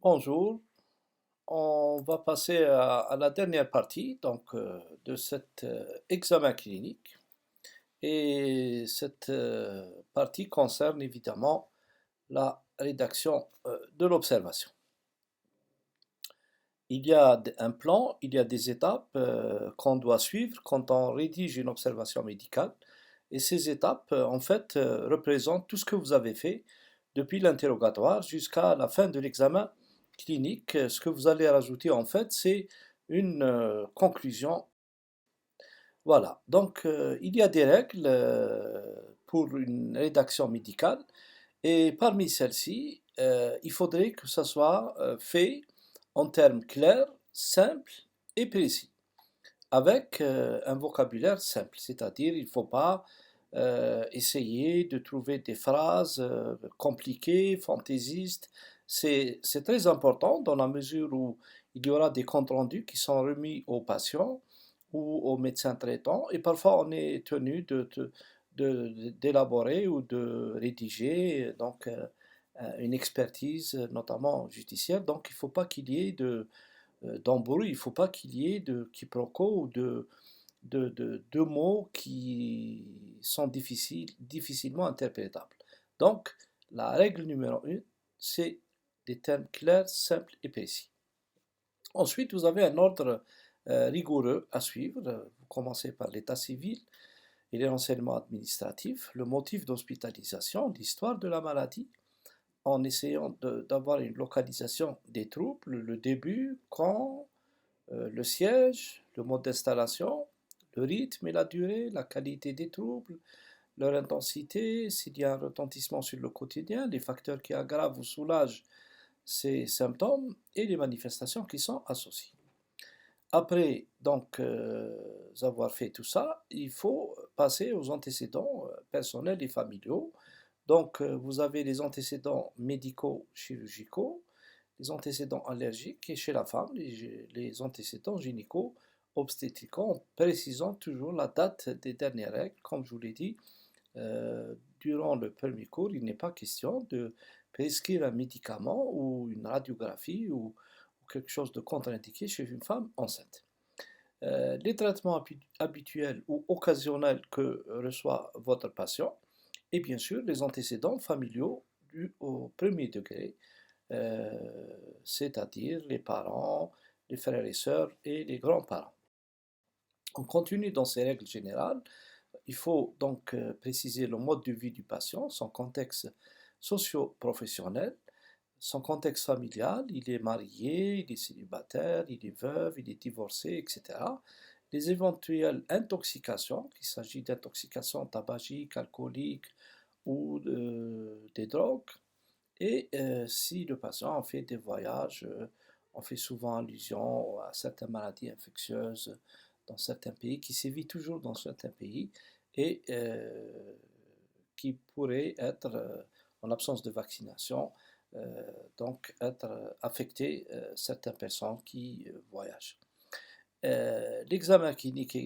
Bonjour, on va passer à la dernière partie de cet examen clinique. Et cette partie concerne évidemment la rédaction de l'observation. Il y a un plan, il y a des étapes qu'on doit suivre quand on rédige une observation médicale. Et ces étapes, en fait, représentent tout ce que vous avez fait depuis l'interrogatoire jusqu'à la fin de l'examen clinique. Ce que vous allez rajouter, en fait, c'est une conclusion. Voilà. Donc, il y a des règles pour une rédaction médicale. Et parmi celles-ci, il faudrait que ça soit fait en termes clairs, simples et précis, avec un vocabulaire simple. C'est-à-dire, il ne faut pas essayer de trouver des phrases compliquées, fantaisistes. C'est très important dans la mesure où il y aura des comptes rendus qui sont remis aux patients ou aux médecins traitants, et parfois on est tenu d'élaborer ou de rédiger une expertise, notamment judiciaire. Donc il ne faut pas qu'il y ait d'embrouille, il ne faut pas qu'il y ait de quiproquos ou de mots qui sont difficilement interprétables. Donc, la règle numéro 1, c'est des termes clairs, simples et précis. Ensuite, vous avez un ordre rigoureux à suivre. Vous commencez par l'état civil et les renseignements administratifs, le motif d'hospitalisation, l'histoire de la maladie, en essayant d'avoir une localisation des troubles, le début, quand, le siège, le mode d'installation, le rythme et la durée, la qualité des troubles, leur intensité, s'il y a un retentissement sur le quotidien, les facteurs qui aggravent ou soulagent ces symptômes et les manifestations qui sont associées. Après avoir fait tout ça, il faut passer aux antécédents personnels et familiaux. Donc, vous avez les antécédents médicaux chirurgicaux, les antécédents allergiques et chez la femme, les antécédents gynéco-obstétricaux, en précisant toujours la date des dernières règles. Comme je vous l'ai dit, durant le premier cours, il n'est pas question de prescrire un médicament ou une radiographie ou quelque chose de contre-indiqué chez une femme enceinte. Les traitements habituels ou occasionnels que reçoit votre patient et bien sûr les antécédents familiaux dus au premier degré, euh, c'est-à-dire les parents, les frères et sœurs et les grands-parents. On continue dans ces règles générales. Il faut donc préciser le mode de vie du patient, son contexte socio-professionnel, son contexte familial, il est marié, il est célibataire, il est veuf, il est divorcé, etc. Les éventuelles intoxications, qu'il s'agit d'intoxications tabagiques, alcooliques ou des drogues, et si le patient a fait des voyages, on fait souvent allusion à certaines maladies infectieuses dans certains pays, qui sévit toujours dans certains pays, et qui pourraient être, en absence de vaccination, donc être affecter certaines personnes qui voyagent. L'examen clinique,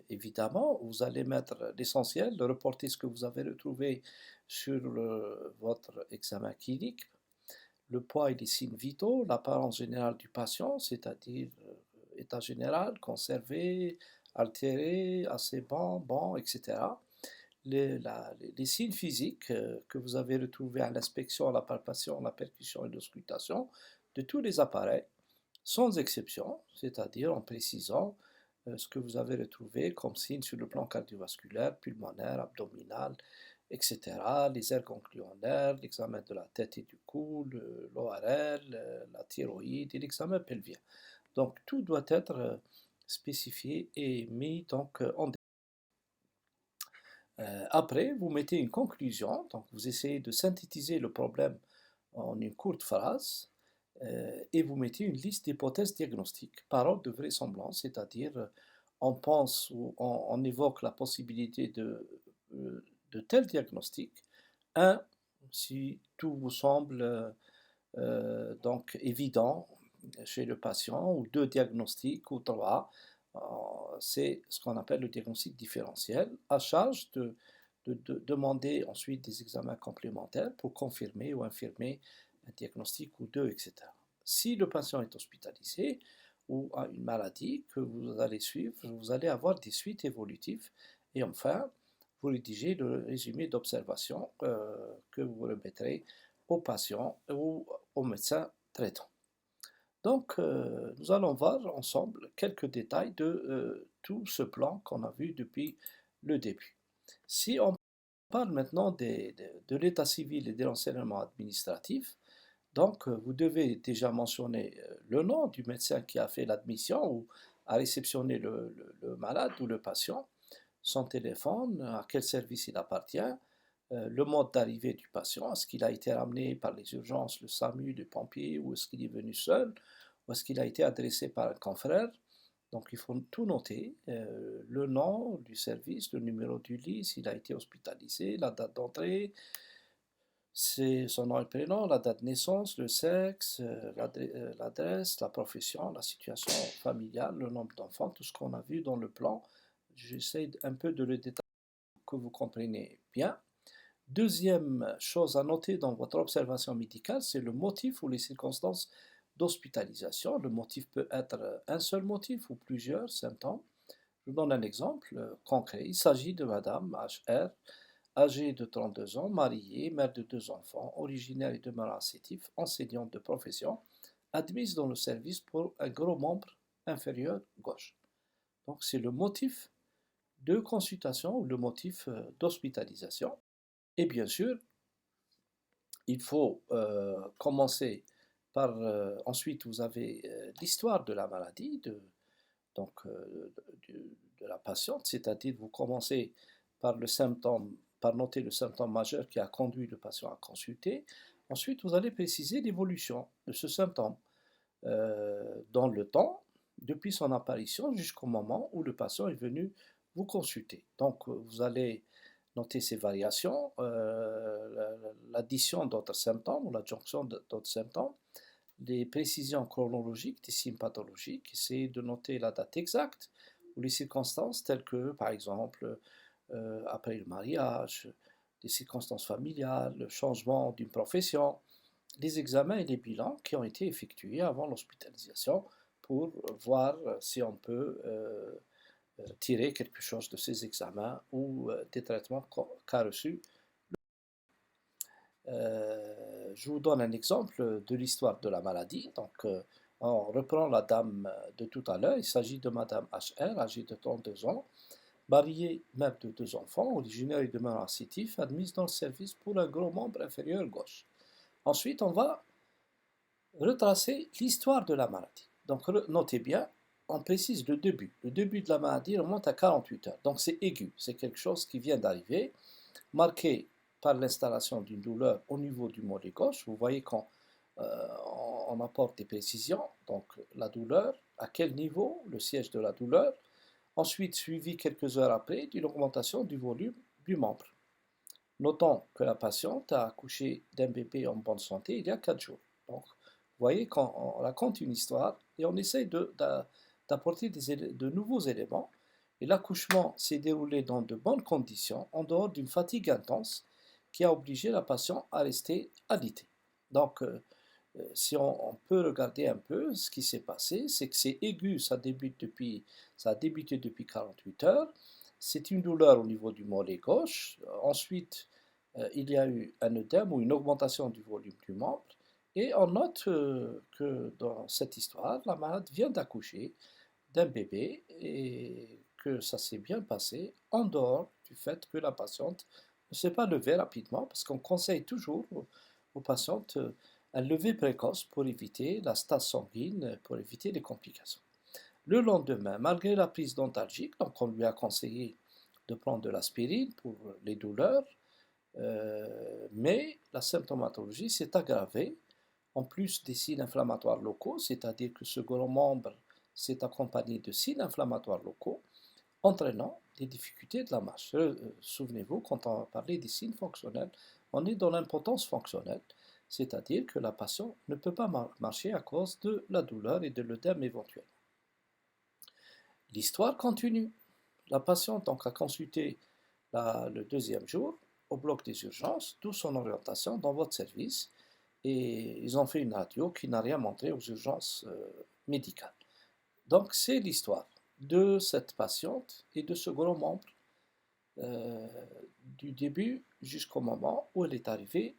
évidemment, vous allez mettre l'essentiel, de reporter ce que vous avez retrouvé sur votre examen clinique, le poids et les signes vitaux, l'apparence générale du patient, c'est-à-dire état général, conservé, altéré, assez bon, etc. Les signes physiques que vous avez retrouvés à l'inspection, à la palpation, la percussion et l'auscultation de tous les appareils, sans exception, c'est-à-dire en précisant ce que vous avez retrouvé comme signes sur le plan cardiovasculaire, pulmonaire, abdominal, etc., les aires ganglionnaires, l'examen de la tête et du cou, l'ORL, la thyroïde et l'examen pelvien. Donc tout doit être spécifié et mis en après, vous mettez une conclusion, donc vous essayez de synthétiser le problème en une courte phrase, et vous mettez une liste d'hypothèses diagnostiques par ordre de vraisemblance, c'est-à-dire on pense ou on évoque la possibilité de tel diagnostic. Un, si tout vous semble donc évident chez le patient, ou deux diagnostics, ou trois. C'est ce qu'on appelle le diagnostic différentiel, à charge de demander ensuite des examens complémentaires pour confirmer ou infirmer un diagnostic ou deux, etc. Si le patient est hospitalisé ou a une maladie que vous allez suivre, vous allez avoir des suites évolutives. Et enfin, vous rédigez le résumé d'observation que vous remettrez au patient ou au médecin traitant. Donc, nous allons voir ensemble quelques détails de tout ce plan qu'on a vu depuis le début. Si on parle maintenant de l'état civil et des renseignements administratifs, donc vous devez déjà mentionner le nom du médecin qui a fait l'admission ou a réceptionné le malade ou le patient, son téléphone, à quel service il appartient, le mode d'arrivée du patient, est-ce qu'il a été ramené par les urgences, le SAMU, les pompiers, ou est-ce qu'il est venu seul, ou est-ce qu'il a été adressé par un confrère. Donc il faut tout noter, le nom du service, le numéro du lit, s'il a été hospitalisé, la date d'entrée, c'est son nom et prénom, la date de naissance, le sexe, l'adresse, la profession, la situation familiale, le nombre d'enfants, tout ce qu'on a vu dans le plan. J'essaie un peu de le détailler pour que vous compreniez bien. Deuxième chose à noter dans votre observation médicale, c'est le motif ou les circonstances d'hospitalisation. Le motif peut être un seul motif ou plusieurs symptômes. Je vous donne un exemple concret. Il s'agit de Madame HR, âgée de 32 ans, mariée, mère de 2 enfants, originaire et demeurant à Sétif, enseignante de profession, admise dans le service pour un gros membre inférieur gauche. Donc c'est le motif de consultation ou le motif d'hospitalisation. Et bien sûr, il faut commencer par, ensuite vous avez l'histoire de la maladie, donc de la patiente, c'est-à-dire vous commencez par le symptôme, par noter le symptôme majeur qui a conduit le patient à consulter. Ensuite, vous allez préciser l'évolution de ce symptôme dans le temps, depuis son apparition jusqu'au moment où le patient est venu vous consulter. Donc, vous allez noter ces variations, l'addition d'autres symptômes ou l'adjonction d'autres symptômes, les précisions chronologiques des signes pathologiques, essayez de noter la date exacte ou les circonstances telles que, par exemple, après le mariage, des circonstances familiales, le changement d'une profession, les examens et les bilans qui ont été effectués avant l'hospitalisation pour voir si on peut tirer quelque chose de ces examens ou des traitements qu'a reçus. Je vous donne un exemple de l'histoire de la maladie. Donc, on reprend la dame de tout à l'heure. Il s'agit de Madame HR, âgée de 32 ans, mariée, mère de 2 enfants, originaire et demeurant à Sétif, admise dans le service pour un gros membre inférieur gauche. Ensuite, on va retracer l'histoire de la maladie. Donc, notez bien, on précise le début. Le début de la maladie remonte à 48 heures. Donc, c'est aigu. C'est quelque chose qui vient d'arriver, marqué par l'installation d'une douleur au niveau du mollet gauche. Vous voyez qu'on on apporte des précisions. Donc, la douleur, à quel niveau, le siège de la douleur. Ensuite, suivi quelques heures après d'une augmentation du volume du membre. Notons que la patiente a accouché d'un bébé en bonne santé il y a 4 jours. Donc, vous voyez qu'on raconte une histoire et on essaye d'apporter de nouveaux éléments. Et l'accouchement s'est déroulé dans de bonnes conditions, en dehors d'une fatigue intense qui a obligé la patiente à rester alitée. Donc, si on peut regarder un peu ce qui s'est passé, c'est que c'est aigu, ça a débuté depuis 48 heures. C'est une douleur au niveau du mollet gauche. Ensuite, il y a eu un œdème ou une augmentation du volume du membre. Et on note que dans cette histoire, la malade vient d'accoucher d'un bébé et que ça s'est bien passé en dehors du fait que la patiente ne s'est pas levée rapidement, parce qu'on conseille toujours aux patientes un lever précoce pour éviter la stase sanguine, pour éviter les complications. Le lendemain, malgré la prise d'antalgique, donc on lui a conseillé de prendre de l'aspirine pour les douleurs, mais la symptomatologie s'est aggravée, en plus des signes inflammatoires locaux, c'est-à-dire que ce gros membre s'est accompagné de signes inflammatoires locaux, entraînant des difficultés de la marche. Souvenez-vous, quand on a parlé des signes fonctionnels, on est dans l'impotence fonctionnelle, c'est-à-dire que la patiente ne peut pas marcher à cause de la douleur et de l'œdème éventuel. L'histoire continue. La patiente donc a consulté le deuxième jour au bloc des urgences, d'où son orientation dans votre service. et ils ont fait une radio qui n'a rien montré aux urgences médicales. Donc c'est l'histoire de cette patiente et de ce gros membre euh, du début jusqu'au moment où elle est arrivée.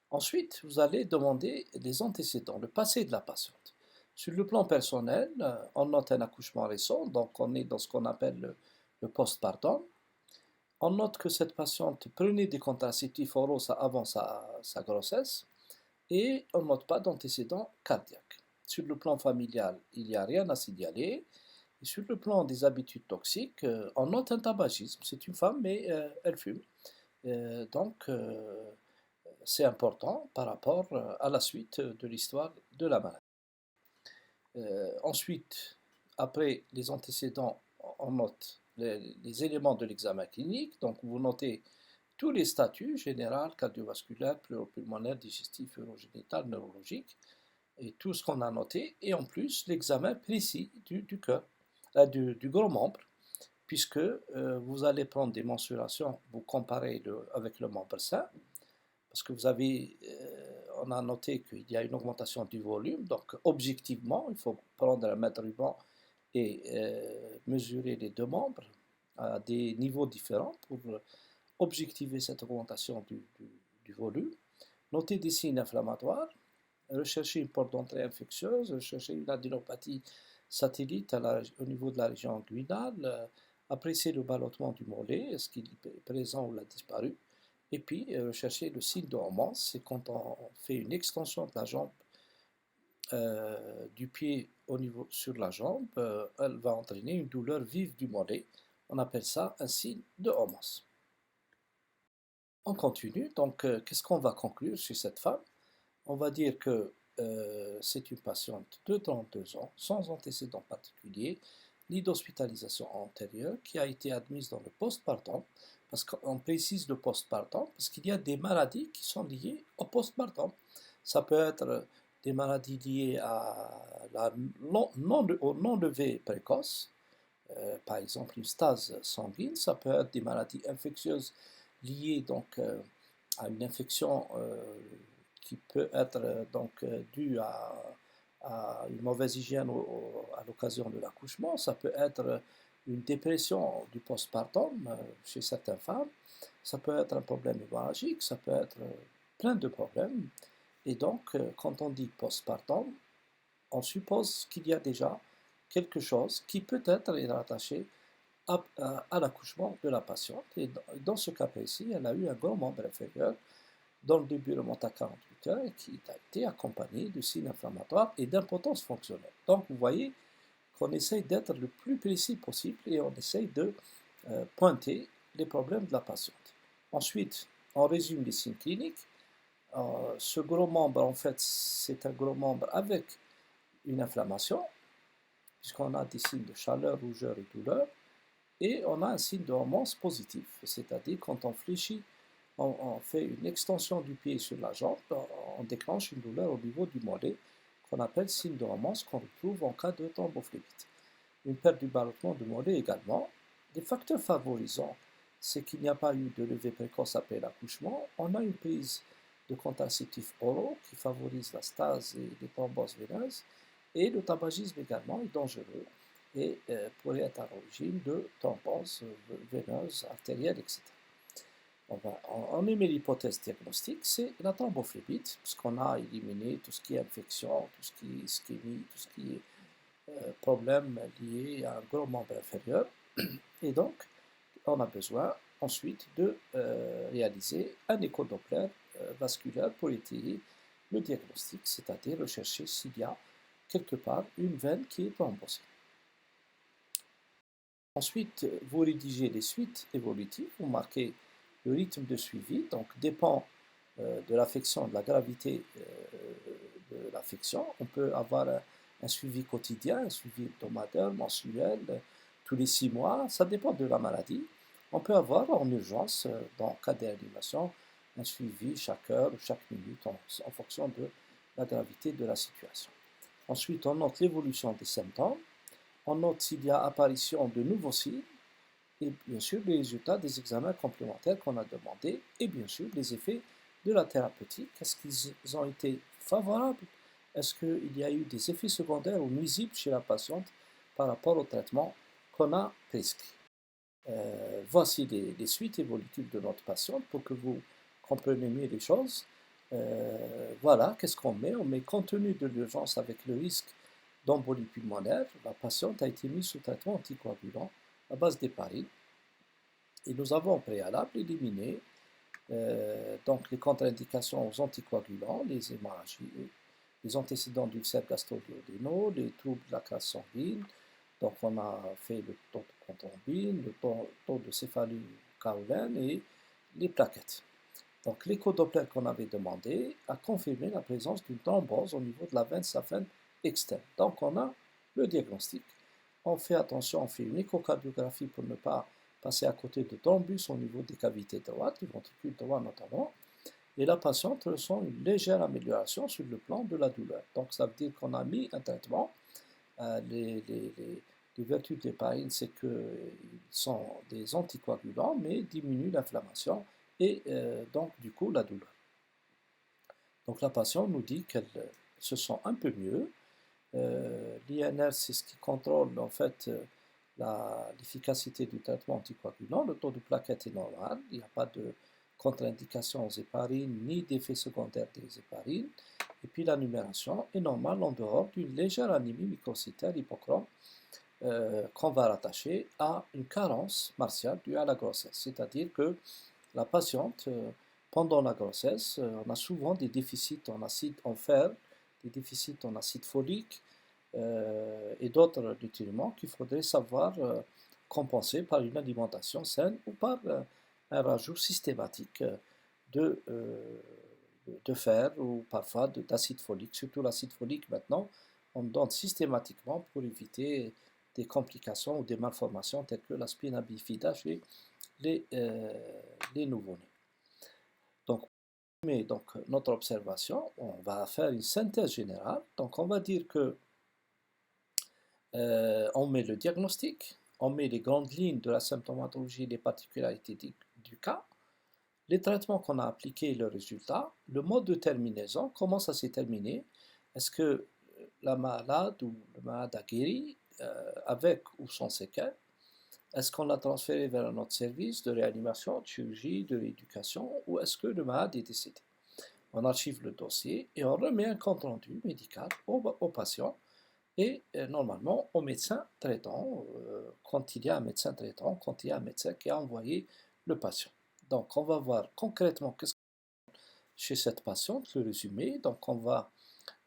Ensuite, vous allez demander les antécédents, le passé de la patiente. Sur le plan personnel, on note un accouchement récent, donc on est dans ce qu'on appelle le postpartum. On note que cette patiente prenait des contraceptifs oraux avant sa grossesse et on ne note pas d'antécédents cardiaques. Sur le plan familial, il n'y a rien à signaler. Et sur le plan des habitudes toxiques, on note un tabagisme. C'est une femme, mais elle fume. Donc, c'est important par rapport à la suite de l'histoire de la maladie. Ensuite, après les antécédents, on note les éléments de l'examen clinique. Donc, vous notez tous les statuts général, cardiovasculaire, pleuropulmonaire, digestif, urogénital, neurologique, et tout ce qu'on a noté, et en plus l'examen précis du cœur, du gros membre, puisque vous allez prendre des mensurations, vous comparez avec le membre sain, parce que on a noté qu'il y a une augmentation du volume, donc objectivement, il faut prendre un mètre ruban et mesurer les deux membres à des niveaux différents pour objectiver cette augmentation du volume, noter des signes inflammatoires, rechercher une porte d'entrée infectieuse, rechercher une adénopathie satellite au niveau de la région inguinale, apprécier le ballottement du mollet, est-ce qu'il est présent ou l'a disparu, et puis rechercher le signe de Homans, c'est quand on fait une extension de la jambe du pied sur la jambe, elle va entraîner une douleur vive du mollet. On appelle ça un signe de Homans. On continue, donc qu'est-ce qu'on va conclure chez cette femme? On va dire que c'est une patiente de 32 ans, sans antécédents particuliers, ni d'hospitalisation antérieure, qui a été admise dans le postpartum, parce qu'on précise le postpartum, parce qu'il y a des maladies qui sont liées au postpartum. Ça peut être des maladies liées au non-levé précoce, par exemple une stase sanguine, ça peut être des maladies infectieuses liées donc à une infection qui peut être due à une mauvaise hygiène à l'occasion de l'accouchement, ça peut être une dépression du postpartum chez certaines femmes, ça peut être un problème hémorragique, ça peut être plein de problèmes. Et donc, quand on dit postpartum, on suppose qu'il y a déjà quelque chose qui peut-être est rattaché à l'accouchement de la patiente. Et dans ce cas précis, elle a eu un grand membre inférieur dont le début remonte à 48 heures et qui a été accompagné de signes inflammatoires et d'impotence fonctionnelle. Donc vous voyez qu'on essaye d'être le plus précis possible et on essaye de pointer les problèmes de la patiente. Ensuite, on résume les signes cliniques. Ce gros membre, en fait, c'est un gros membre avec une inflammation, puisqu'on a des signes de chaleur, rougeur et douleur, et on a un signe de hormone positif, c'est-à-dire quand on fléchit, on fait une extension du pied sur la jambe, on déclenche une douleur au niveau du mollet, qu'on appelle signe de hormone, qu'on retrouve en cas de thrombophlébite. Une perte du ballottement du mollet également. Des facteurs favorisants, c'est qu'il n'y a pas eu de levée précoce après l'accouchement, on a une prise de contraceptifs oraux qui favorise la stase et les thromboses veineuses, et le tabagisme également est dangereux et pourrait être à l'origine de thromboses veineuses, artérielles, etc. On émet l'hypothèse diagnostique, c'est la thrombophlébite, puisqu'on a éliminé tout ce qui est infection, tout ce qui est ischémie, tout ce qui est problème lié à un gros membre inférieur. Et donc, on a besoin ensuite de réaliser un échodoppler vasculaire pour étayer le diagnostic, c'est-à-dire rechercher s'il y a quelque part une veine qui est thrombosée. Ensuite, vous rédigez les suites évolutives, vous marquez le rythme de suivi, donc dépend de l'affection, de la gravité de l'affection. On peut avoir un suivi quotidien, un suivi hebdomadaire, mensuel, tous les 6 mois, ça dépend de la maladie. On peut avoir en urgence, dans le cas de réanimation, un suivi chaque heure ou chaque minute en fonction de la gravité de la situation. Ensuite, on note l'évolution des symptômes, on note s'il y a apparition de nouveaux signes, et bien sûr les résultats des examens complémentaires qu'on a demandés, et bien sûr les effets de la thérapeutique. Est-ce qu'ils ont été favorables? Est-ce qu'il y a eu des effets secondaires ou nuisibles chez la patiente par rapport au traitement qu'on a prescrit? Voici les suites évolutives de notre patiente pour que vous compreniez mieux les choses. Voilà, qu'est-ce qu'on met? On met compte tenu de l'urgence avec le risque d'embolie pulmonaire. La patiente a été mise sous traitement anticoagulant à base d'héparine. Et nous avons au préalable éliminé donc les contre-indications aux anticoagulants, les hémorragies, les antécédents d'ulcères gastro-duodénaux, les troubles de la classe sanguine. Donc on a fait le taux de prothrombine, le taux de céphalie carolienne et les plaquettes. Donc l'écho-Doppler qu'on avait demandé a confirmé la présence d'une thrombose au niveau de la veine saphène externe. Donc on a le diagnostic. On fait attention, on fait une échocardiographie pour ne pas passer à côté de thrombus au niveau des cavités droites, du ventricule droit notamment. Et la patiente ressent une légère amélioration sur le plan de la douleur. Donc ça veut dire qu'on a mis un traitement. Les vertus de l'héparine, c'est qu'ils sont des anticoagulants, mais diminuent l'inflammation et donc du coup la douleur. Donc la patiente nous dit qu'elle se sent un peu mieux. L'INR, c'est ce qui contrôle en fait l'efficacité du traitement anticoagulant. Le taux de plaquettes est normal, il n'y a pas de contre-indication aux héparines ni d'effet secondaire des héparines. Et puis la numération est normale en dehors d'une légère anémie microcytaire hypochrome qu'on va rattacher à une carence martiale due à la grossesse. C'est-à-dire que la patiente, pendant la grossesse, on a souvent des déficits en acide en fer, des déficits en acide folique et d'autres nutriments qu'il faudrait savoir compenser par une alimentation saine ou par un rajout systématique de, euh, de fer ou parfois d'acide folique, surtout l'acide folique maintenant, on donne systématiquement pour éviter des complications ou des malformations telles que la spina bifida chez les nouveau-nés. Donc, mais donc, notre observation, on va faire une synthèse générale. Donc, on va dire que on met le diagnostic, on met les grandes lignes de la symptomatologie et les particularités du cas, les traitements qu'on a appliqués et le résultat, le mode de terminaison, comment ça s'est terminé, est-ce que la malade ou le malade a guéri avec ou sans séquelles, est-ce qu'on l'a transféré vers un autre service de réanimation, de chirurgie, de rééducation, ou est-ce que le malade est décédé? On archive le dossier et on remet un compte rendu médical au patient et normalement au médecin traitant, quand il y a un médecin traitant, quand il y a un médecin qui a envoyé le patient. Donc on va voir concrètement qu'est-ce chez cette patiente, le résumé. Donc on va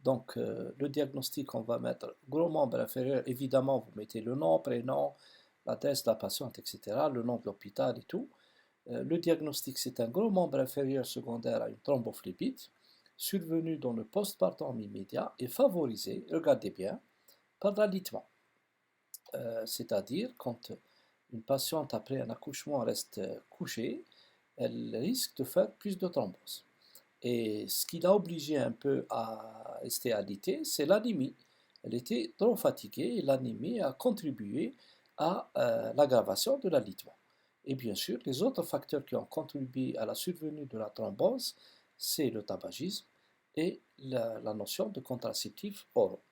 le diagnostic, on va mettre gros membre inférieur. Évidemment, vous mettez le nom, prénom, l'adresse de la patiente, etc., le nom de l'hôpital et tout. Le diagnostic, c'est un gros membre inférieur secondaire à une thrombophlébite, survenu dans le postpartum immédiat et favorisé, regardez bien, par l'alitement. C'est-à-dire, quand une patiente après un accouchement reste couchée, elle risque de faire plus de thrombose. Et ce qui l'a obligée un peu à rester alitée, c'est l'anémie. Elle était trop fatiguée et l'anémie a contribué à l'aggravation de l'alitement. Et bien sûr, les autres facteurs qui ont contribué à la survenue de la thrombose, c'est le tabagisme et la notion de contraceptifs oraux.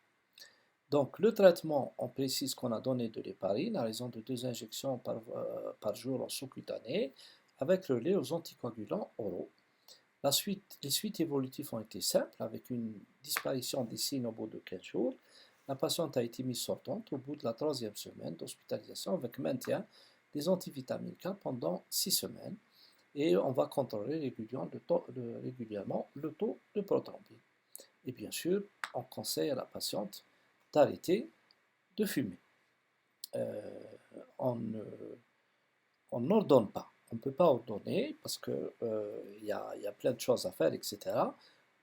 Donc, le traitement, on précise qu'on a donné de l'héparine à raison de 2 injections par jour en sous-cutané, avec le lait aux anticoagulants oraux. Les suites évolutives ont été simples, avec une disparition des signes au bout de 15 jours. La patiente a été mise sortante au bout de la 3e semaine d'hospitalisation avec maintien des antivitamines K pendant 6 semaines. Et on va contrôler régulièrement le taux de prothrombine. Et bien sûr, on conseille à la patiente d'arrêter de fumer. On n'ordonne pas. On ne peut pas ordonner parce qu'il y a plein de choses à faire, etc.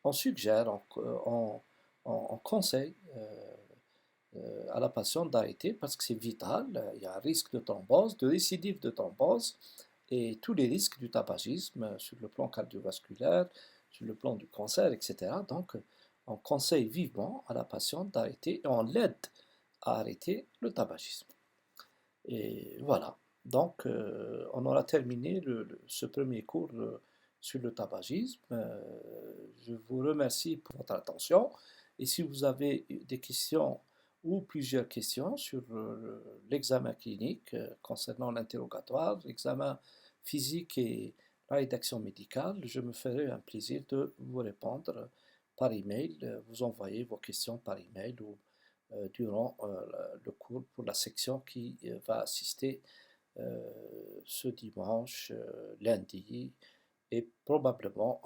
On suggère, on conseille à la patiente d'arrêter parce que c'est vital. Il y a un risque de thrombose, de récidive de thrombose et tous les risques du tabagisme sur le plan cardiovasculaire, sur le plan du cancer, etc. Donc, on conseille vivement à la patiente d'arrêter et on l'aide à arrêter le tabagisme. Et voilà. Donc, on aura terminé ce premier cours sur le tabagisme. Je vous remercie pour votre attention et si vous avez des questions ou plusieurs questions sur l'examen clinique concernant l'interrogatoire, l'examen physique et la rédaction médicale, je me ferai un plaisir de vous répondre par email, vous envoyer vos questions par email ou durant le cours pour la section qui va assister ce dimanche, lundi, et probablement,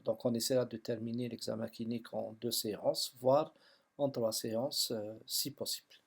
donc on essaiera de terminer l'examen clinique en 2 séances, voire en 3 séances si possible.